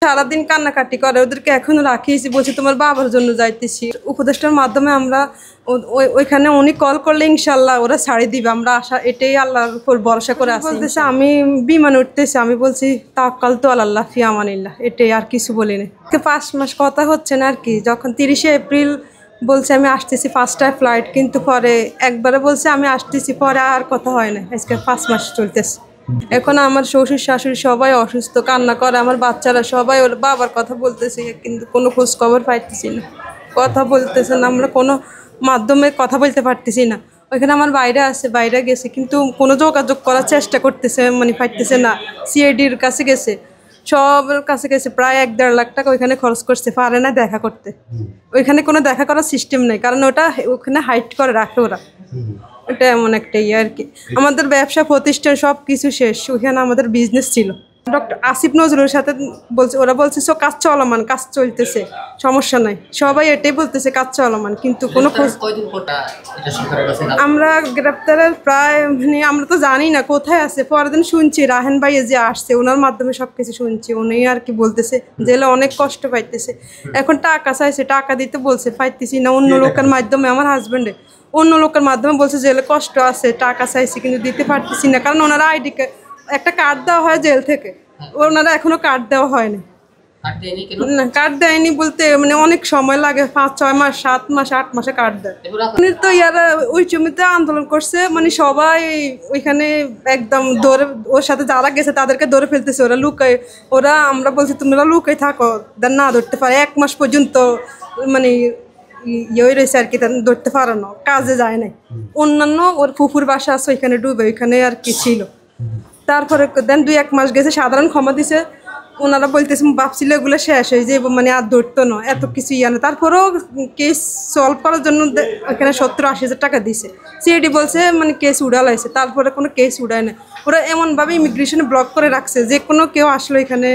সারাদিন কান্নাকাটি করে, ওদেরকে এখনো রাখিয়েছি, বলছি তোমার বাবার জন্য যাইতেছি। উপদেষ্টার মাধ্যমে আমরা ওইখানে উনি কল করলে ইনশাল্লাহ ওরা ছাড়ি দিবে, আমরা আশা এটাই আল্লাহর উপর ভরসা করে আছি। বলতেছে আমি বিমানে উঠতেছি, আমি বলছি তাওয়াক্কাল তো আল্লাহ ফি আমানিল্লাহ, এটাই, আর কিছু বলিনি। 5 মাস কথা হচ্ছে না আর কি। যখন 30শে এপ্রিল বলছে আমি আসতেছি, 5টায় ফ্লাইট, কিন্তু পরে একবারে বলছে আমি আসতেছি, পরে আর কথা হয় না। আজকে 5 মাস চলতেছে। এখন আমার শ্বশুর শাশুড়ি সবাই অসুস্থ, কান্না করে, আমার বাচ্চারা সবাই ওর বাবার কথা বলতেছে, কিন্তু কোনো খোঁজ খবর পাইতেছি না, কথা বলতেছে না, আমরা কোনো মাধ্যমে কথা বলতে পারতেছি না। ওইখানে আমার বাইরে আছে, বাইরে গেছে, কিন্তু কোনো যোগাযোগ করার চেষ্টা করতেছে, মানে পাইতেছে না। সিআইডির কাছে গেছে, সবার কাছে গেছে, প্রায় 1-1.5 লাখ টাকা ওইখানে খরচ করছে, পারে না দেখা করতে। ওইখানে কোনো দেখা করার সিস্টেম নেই, কারণ ওটা ওখানে হাইড করে রাখে ওরা। এটা এমন একটা আর কি। আমাদের ব্যবসা প্রতিষ্ঠান সব কিছু শেষ, ওইখানে আমাদের বিজনেস ছিল। ডক্টর আসিফ নজরুলের সাথে বলছে, ওরা বলছে সো কাজ চলমান, কাজ চলতেছে, সমস্যা নাই, সবাই এটাই বলতেছে কাজ চলমান, কিন্তু কোনো খোঁজ। আমরা গ্রেপ্তারের প্রায় মানে আমরা তো জানি না কোথায় আছে, পরের দিন শুনছি রাহেন ভাই যে আসছে, ওনার মাধ্যমে সব কিছু শুনছি। উনি আর কি বলতেছে জেলে অনেক কষ্ট পাইতেছে, এখন টাকা চাইছে, টাকা দিতে বলছে, পাইতেছি না। অন্য লোকের মাধ্যমে, আমার হাজব্যান্ডে অন্য লোকের মাধ্যমে বলছে জেলে কষ্ট আছে, টাকা চাইছি, কিন্তু দিতে পারতেছি না, কারণ ওনারা আইডি একটা কার্ড দেওয়া হয় জেল থেকে, ওনারা এখনো কার্ড দেওয়া হয়নি। না, কার্ড দেয়নি বলতে মানে অনেক সময় লাগে, 5-6 মাস, 7 মাস, 8 মাসে কার্ড দেয়। উনি তো ইয়ারা ওই জমিতে আন্দোলন করছে, মানে সবাই ওইখানে একদম ধরে, ওর সাথে যারা গেছে তাদেরকে ধরে ফেলতেছে, ওরা লুকায়, ওরা আমরা বলছি তোমরা লুকাই থাকো, না ধরতে পারে। 1 মাস পর্যন্ত মানে ইয়ে রয়েছে আর কি, ধরতে পারে না, কাজে যায় নাই। অন্যান্য ওর ফুফুর বাসা আছে ওইখানে ডুবে, ওইখানে আর কি ছিল। তারপরে দেন 2-1 মাস গেছে, সাধারণ ক্ষমা দিছে। ওনারা বলতেছে ভাবছিল এগুলো শেষ হয়ে যাবে, মানে আর ধরতো না, এত কিছু না। তারপরেও কেস সলভ করার জন্য ওখানে 70-80 হাজার টাকা দিছে। সিআইডি বলছে মানে কেস উড়ালাইছে, তারপরে কোনো কেস উড়ায় না। ওরা এমনভাবে ইমিগ্রেশনে ব্লক করে রাখছে যে কোনো কেউ আসলো এখানে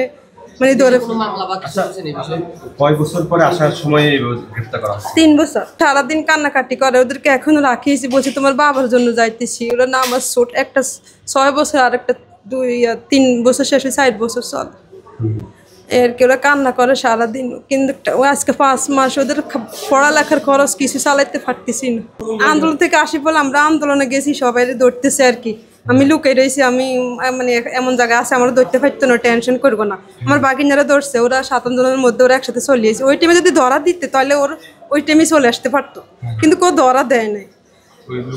মানে ধরে। কয় বছর পরে আসার সময় গ্রেফতার করা হয়? 3 বছর। সারাদিন কান্নাকাটি করে, ওদেরকে এখনো রাখিয়েছি, বলছি তোমার বাবার জন্য যাইতেছি। ওরা না আমার ছোট, একটা 6 বছর, আর একটা 2-3 বছর শেষে 4 বছর চল এর কি। ওরা কান্না করে সারাদিন, কিন্তু আজকে 5 মাস ওদের পড়ালেখার খরচ কিছু চালাইতে পারতেছি না। আন্দোলন থেকে আসি বলে আমরা আন্দোলনে গেছি, সবাই ধরতেছে আর কি। আমি লুকাই রয়েছি, আমি মানে এমন জায়গায় আছে আমার ধরতে পারতো না, টেনশন করবো না। আমার বাগিনারা ধরছে, ওরা 7 জনের মধ্যে ওরা একসাথে চলিয়েছে। ওই টাইমে যদি ধরা দিতে তাহলে ওর ওই টাইমে চলে আসতে পারতো, কিন্তু কেউ ধরা দেয় নাই।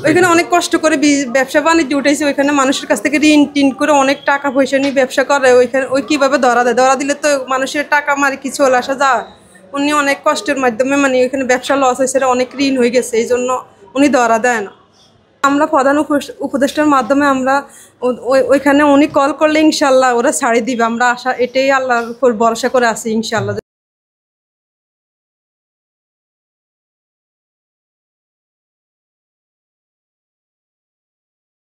ওইখানে অনেক কষ্ট করে ব্যবসা বাণিজ্য উঠেছে, ওইখানে মানুষের কাছ থেকে ঋণ টিন করে অনেক টাকা পয়সা নিয়ে ব্যবসা করে। ওইখানে ওই কীভাবে ধরা দেয়, ধরা দিলে তো মানুষের টাকা মারি কি চলে আসা যায়। উনি অনেক কষ্টের মাধ্যমে মানে ওইখানে ব্যবসা লস হয়েছে, অনেক ঋণ হয়ে গেছে, এই জন্য উনি ধরা দেয় না। আমরা প্রধান উপদেষ্টার মাধ্যমে আমরা ওইখানে উনি কল করলে ইনশাল্লাহ ওরা ছাড়ি দিবে, আমরা আশা এটাই আল্লাহর উপর ভরসা করে আছি ইনশাল্লাহ।